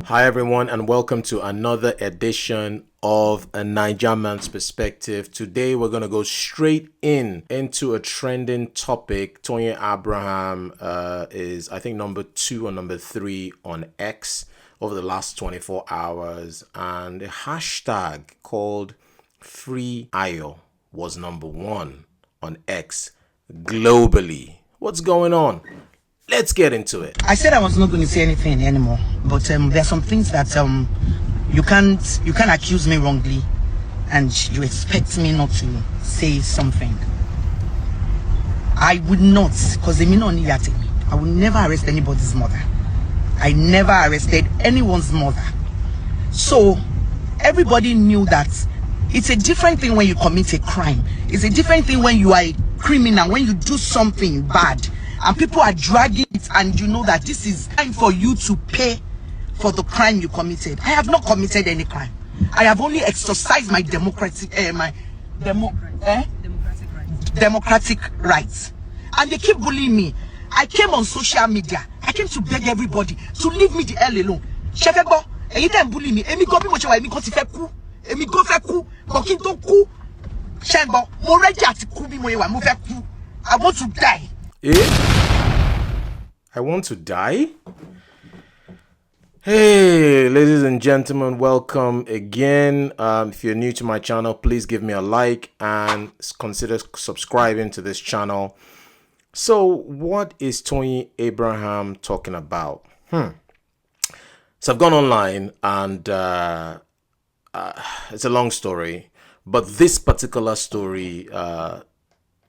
Hi everyone, and welcome to another edition of A Niger Man's Perspective. Today we're going to go straight into a trending topic. Toyin Abraham is, I think, number 2 or number 3 on X over the last 24 hours, and a hashtag called Free Ayo was number 1 on X globally. What's going on? Let's get into it. I said I was not going to say anything anymore, but there are some things that you can't accuse me wrongly, and you expect me not to say something. I would not, because they may not need at me. I would never arrest anybody's mother. I never arrested anyone's mother. So everybody knew that it's a different thing when you commit a crime. It's a different thing when you are a criminal, when you do something bad. And people are dragging it, and you know that this is time for you to pay for the crime you committed. I have not committed any crime. I have only exercised my democratic rights. And they keep bullying me. I came on social media. I came to beg everybody to leave me the hell alone. Shefebo, anytime bully me, emi go bi mo se wa emi go ti fe ku. Emi go fe ku, but kin to ku. Shefebo, mo ready ati ku bi mo ye wa mo fe ku. I want to die. I want to die? Hey, ladies and gentlemen, welcome again. If you're new to my channel, please give me a like and consider subscribing to this channel. So, what is Toyin Abraham talking about? So, I've gone online, and it's a long story, but this particular story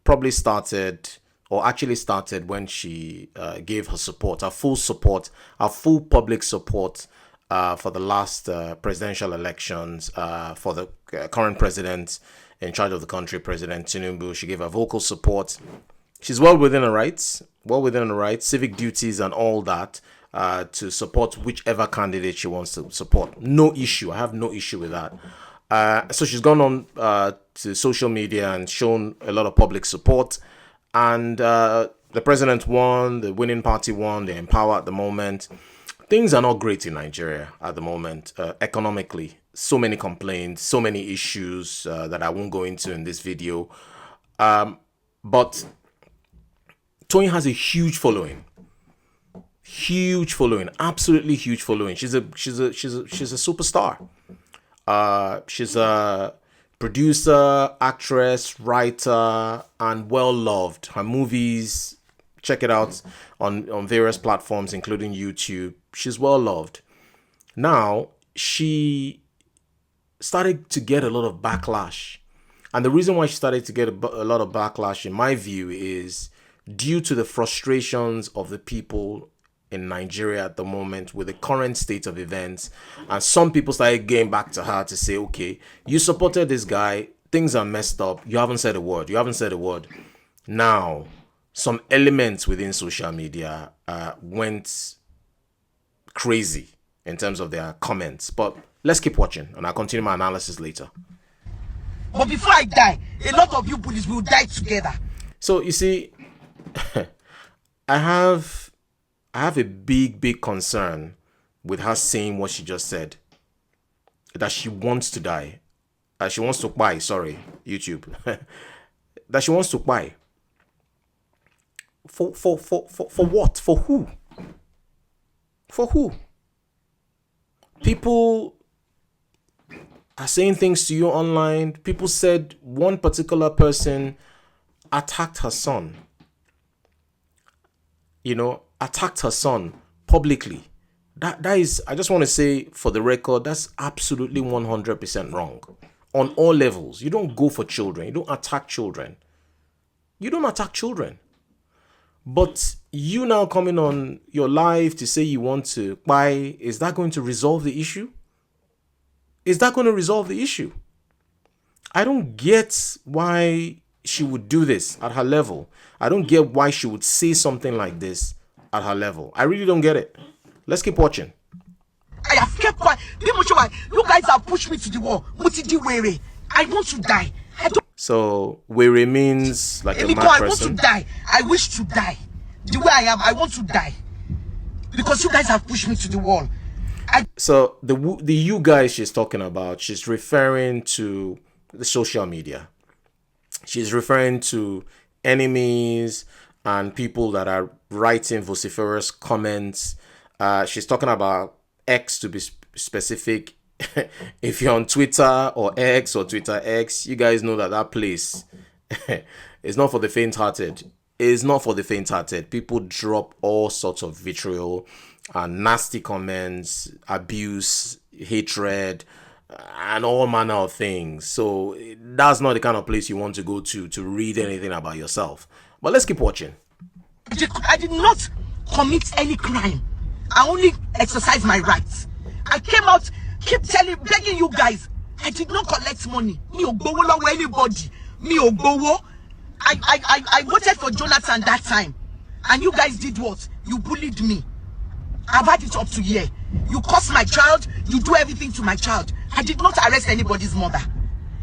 probably started when she gave her support, her full public support for the last presidential elections for the current president in charge of the country, President Tinubu. She gave her vocal support. She's well within her rights, civic duties and all that, to support whichever candidate she wants to support. No issue. I have no issue with that. So she's gone on to social media and shown a lot of public support. And the president won, the winning party won, they're in power at the moment. Things are not great in Nigeria at the moment, economically. So many complaints, so many issues that I won't go into in this video. But Toyin has a huge following, absolutely huge following. She's a superstar. She's a producer, actress, writer, and well loved. Her movies, check it out on various platforms, including YouTube. She's well loved. Now, she started to get a lot of backlash. And the reason why she started to get a lot of backlash, in my view, is due to the frustrations of the people in Nigeria at the moment with the current state of events. And some people started getting back to her to say, okay, you supported this guy, things are messed up, you haven't said a word. Now, some elements within social media went crazy in terms of their comments. But let's keep watching, and I'll continue my analysis later. But before I die, a lot of you bullies will die together. So, you see, I have a big concern with her saying what she just said. That she wants to die. She wants to buy, YouTube. That she wants to buy. For what? For who? For who? People are saying things to you online. People said one particular person attacked her son. Attacked her son publicly. That is, I just want to say for the record, that's absolutely 100% wrong. On all levels. You don't go for children. You don't attack children. But you now coming on your live to say you want to buy, is that going to resolve the issue? I don't get why she would do this at her level. I don't get why she would say something like this at her level. I really don't get it. Let's keep watching. I have kept quiet. You guys have pushed me to the wall. I want to die. So, were means like a mad person. I want to die. I wish to die. The way I am, I want to die. Because you guys have pushed me to the wall. So the you guys she's talking about, she's referring to the social media. She's referring to enemies and people that are writing vociferous comments. She's talking about X to be specific. If you're on Twitter or X or Twitter X, you guys know that that place is not for the faint-hearted. It's not for the faint-hearted. People drop all sorts of vitriol and nasty comments, abuse, hatred, and all manner of things. So that's not the kind of place you want to go to read anything about yourself. But let's keep watching. I did not commit any crime. I only exercised my rights. I came out, keep begging you guys. I did not collect money. Me ogbowo lowo anybody. Me ogbowo. I voted for Jonathan that time, and you guys did what? You bullied me. I've had it up to here. You curse my child. You do everything to my child. I did not arrest anybody's mother.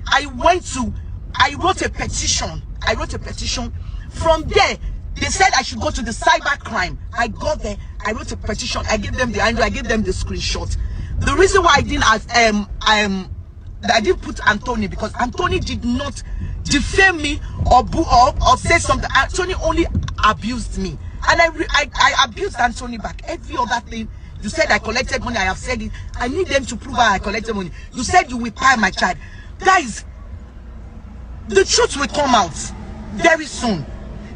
I wrote a petition. From there, they said I should go to the cyber crime. I got there. I wrote a petition. I gave them the handle. I gave them the screenshot. The reason why I didn't put Anthony, because Anthony did not defame me or say something. Anthony only abused me, and I abused Anthony back. Every other thing you said, I collected money. I have said it. I need them to prove I collected money. You said you will pay my child, guys. The truth will come out very soon.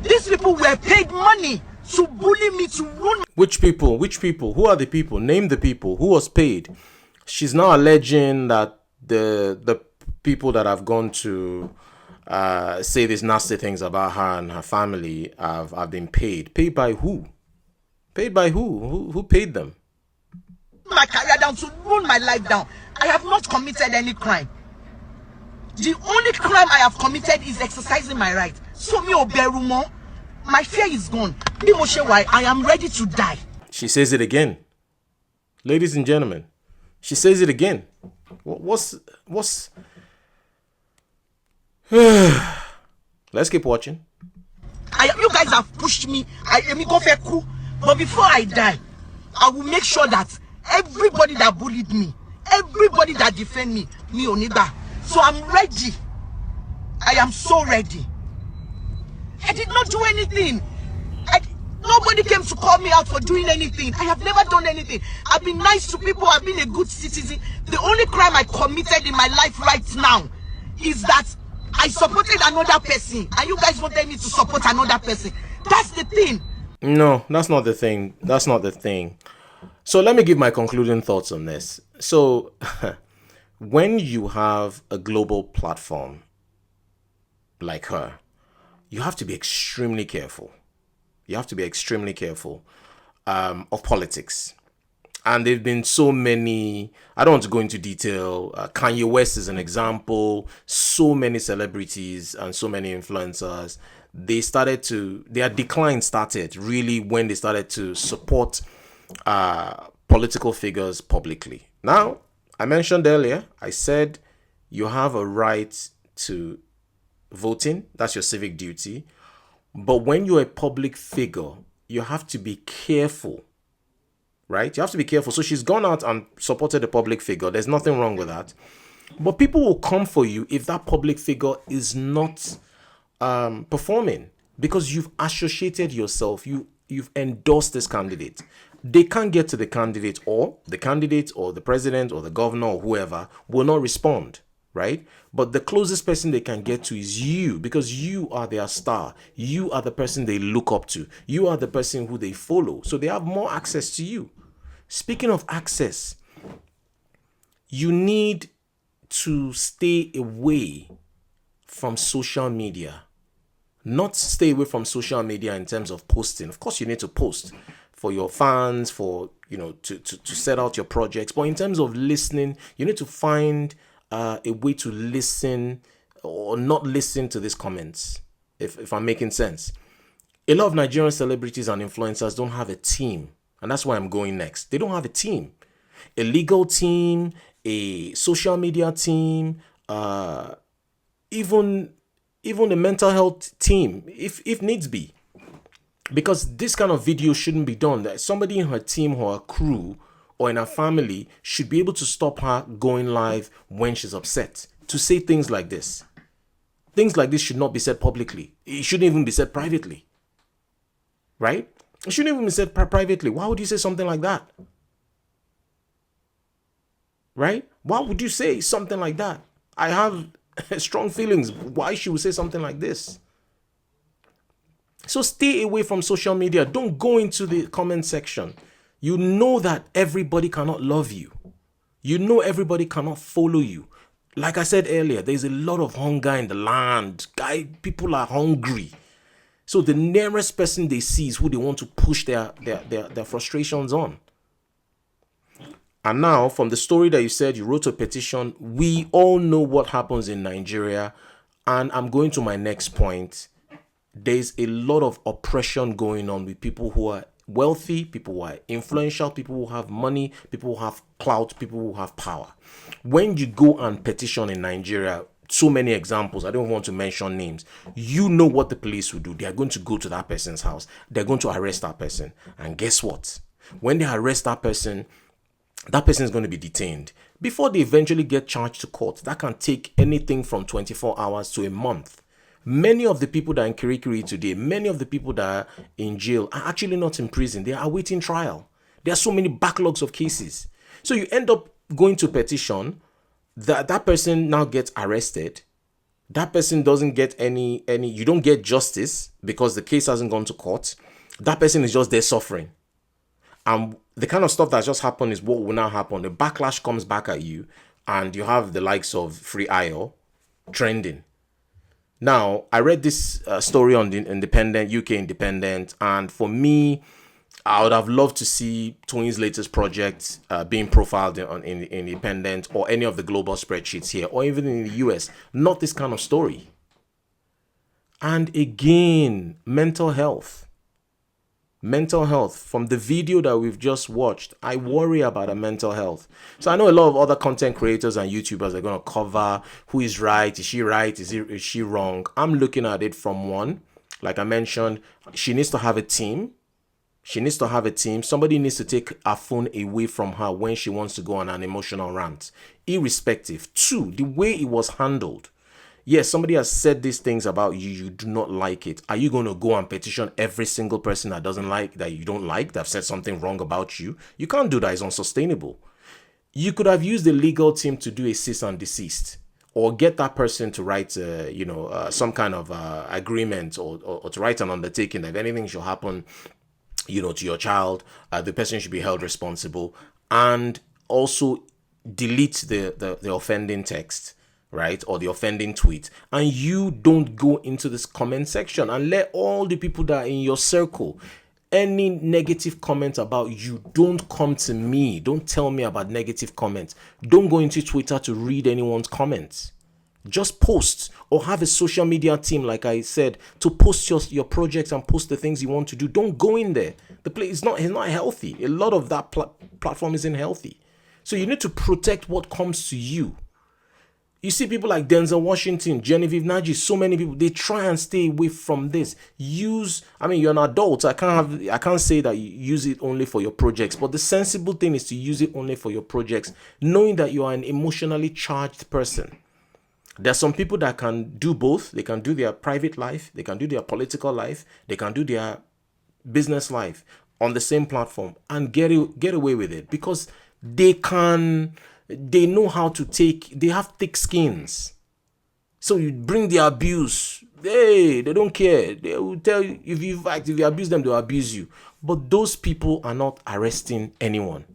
These people were paid money to bully me, to ruin. Which people? Who are the people? Name the people. Who was paid? She's now alleging that the people that have gone to say these nasty things about her and her family have been paid. Paid by who? Paid by who? Who paid them? My career down, to ruin my life down. I have not committed any crime. The only crime I have committed is exercising my right. So me oberumo, my fear is gone. I am ready to die. She says it again. Ladies and gentlemen, she says it again. What's Let's keep watching. You guys have pushed me. But before I die, I will make sure that everybody that bullied me, everybody that defend me Onida. So I'm ready. I am so ready. I did not do anything. Nobody came to call me out for doing anything. I have never done anything. I've been nice to people. I've been a good citizen. The only crime I committed in my life right now is that I supported another person, and you guys wanted me to support another person. That's the thing. No, that's not the thing. That's not the thing. So let me give my concluding thoughts on this. So when you have a global platform like her, you have to be extremely careful. You have to be extremely careful of politics. And there have been so many, I don't want to go into detail. Kanye West is an example. So many celebrities and so many influencers, their decline started really when they started to support political figures publicly. Now, I mentioned earlier, I said you have a right to voting. That's your civic duty. But when you're a public figure, you have to be careful, right? You have to be careful. So she's gone out and supported a public figure. There's nothing wrong with that. But people will come for you if that public figure is not performing, because you've associated yourself. You've endorsed this candidate. They can't get to the candidate, or the president or the governor or whoever will not respond, right? But the closest person they can get to is you, because you are their star. You are the person they look up to. You are the person who they follow. So they have more access to you. Speaking of access, you need to stay away from social media. Not stay away from social media in terms of posting. Of course, you need to post for your fans, for, to set out your projects. But in terms of listening, you need to find a way to listen or not listen to these comments, if I'm making sense. A lot of Nigerian celebrities and influencers don't have a team. And that's why I'm going next. They don't have a team. A legal team, a social media team, even a mental health team, if needs be. Because this kind of video shouldn't be done. That somebody in her team or her crew or in her family should be able to stop her going live when she's upset to say things like this. Things like this should not be said publicly. It shouldn't even be said privately. Right? It shouldn't even be said privately. Why would you say something like that? Right? Why would you say something like that? I have strong feelings why she would say something like this. So stay away from social media. Don't go into the comment section. You know that everybody cannot love you. You know everybody cannot follow you. Like I said earlier, there's a lot of hunger in the land. People are hungry. So the nearest person they see is who they want to push their frustrations on. And now, from the story that you said you wrote a petition, we all know what happens in Nigeria. And I'm going to my next point. There's a lot of oppression going on with people who are wealthy, people who are influential, people who have money, people who have clout, people who have power. When you go and petition in Nigeria, so many examples, I don't want to mention names, you know what the police will do. They are going to go to that person's house. They're going to arrest that person. And guess what? When they arrest that person is going to be detained. Before they eventually get charged to court, that can take anything from 24 hours to a month. Many of the people that are in Kirikiri today, many of the people that are in jail are actually not in prison. They are awaiting trial. There are so many backlogs of cases. So you end up going to petition, that person now gets arrested. That person doesn't get any, you don't get justice because the case hasn't gone to court. That person is just there suffering. And the kind of stuff that just happened is what will now happen. The backlash comes back at you and you have the likes of Free Ayo trending. Now, I read this story on the Independent, UK Independent, and for me, I would have loved to see Toyin's latest project being profiled in Independent or any of the global spreadsheets here, or even in the US. Not this kind of story. And again, mental health. Mental health. From the video that we've just watched, I worry about her mental health. So I know a lot of other content creators and YouTubers are going to cover who is right, is she right, is she wrong. I'm looking at it from one, like I mentioned, she needs to have a team. She needs to have a team. Somebody needs to take her phone away from her when she wants to go on an emotional rant, irrespective. Two, the way it was handled. Yes, somebody has said these things about you. You do not like it. Are you going to go and petition every single person that doesn't like, that you don't like, that have said something wrong about you? You can't do that. It's unsustainable. You could have used the legal team to do a cease and desist, or get that person to write, some kind of agreement, or to write an undertaking that if anything should happen, to your child, the person should be held responsible, and also delete the offending text, right, or the offending tweet, and you don't go into this comment section and let all the people that are in your circle, any negative comment about you, don't come to me. Don't tell me about negative comments. Don't go into Twitter to read anyone's comments. Just post, or have a social media team, like I said, to post your projects and post the things you want to do. Don't go in there. The place is not healthy. A lot of that platform isn't healthy. So you need to protect what comes to you. You see people like Denzel Washington, Genevieve Naji, so many people, they try and stay away from this. You're an adult. I can't say that you use it only for your projects, but the sensible thing is to use it only for your projects, knowing that you are an emotionally charged person. There's some people that can do both. They can do their private life, they can do their political life, they can do their business life on the same platform and get away with it, because they know how to they have thick skins. So you bring the abuse, they don't care. They will tell you, if you abuse them, they'll abuse you. But those people are not arresting anyone.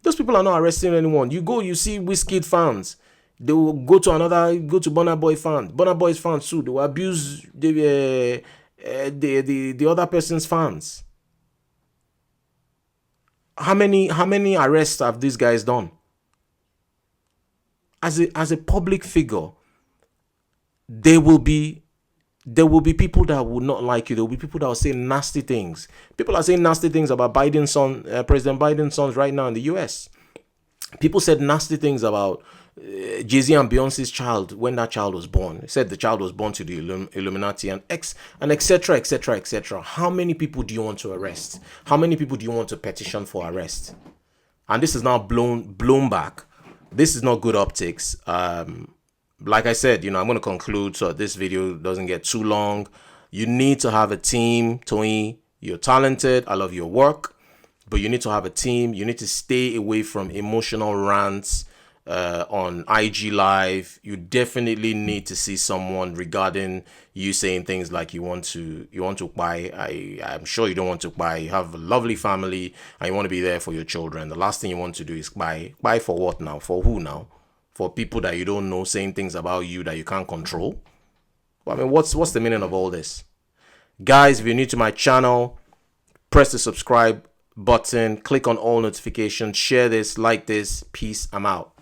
Those people are not arresting anyone. You see Wizkid fans, they will go to Burna Boy fans. Burna Boy's fans too, they will abuse the other person's fans. How many arrests have these guys done? As a public figure, there will be people that will not like you. There will be people that will say nasty things. People are saying nasty things about President Biden's sons right now in the US. People said nasty things about Jay-Z and Beyonce's child, when that child was born, he said the child was born to the Illuminati and etc, etc, etc. How many people do you want to arrest? How many people do you want to petition for arrest? And this is now blown back. This is not good optics. Like I said, I'm going to conclude so this video doesn't get too long. You need to have a team. Toyin, you're talented. I love your work. But you need to have a team. You need to stay away from emotional rants on IG Live. You definitely need to see someone regarding you saying things like you want to buy. I'm sure you don't want to buy. You have a lovely family and you want to be there for your children. The last thing you want to do is buy. Buy for what now? For who now? For people that you don't know saying things about you that you can't control? Well, I mean, what's the meaning of all this? Guys, if you're new to my channel, press the subscribe button, click on all notifications, share this, like this. Peace. I'm out.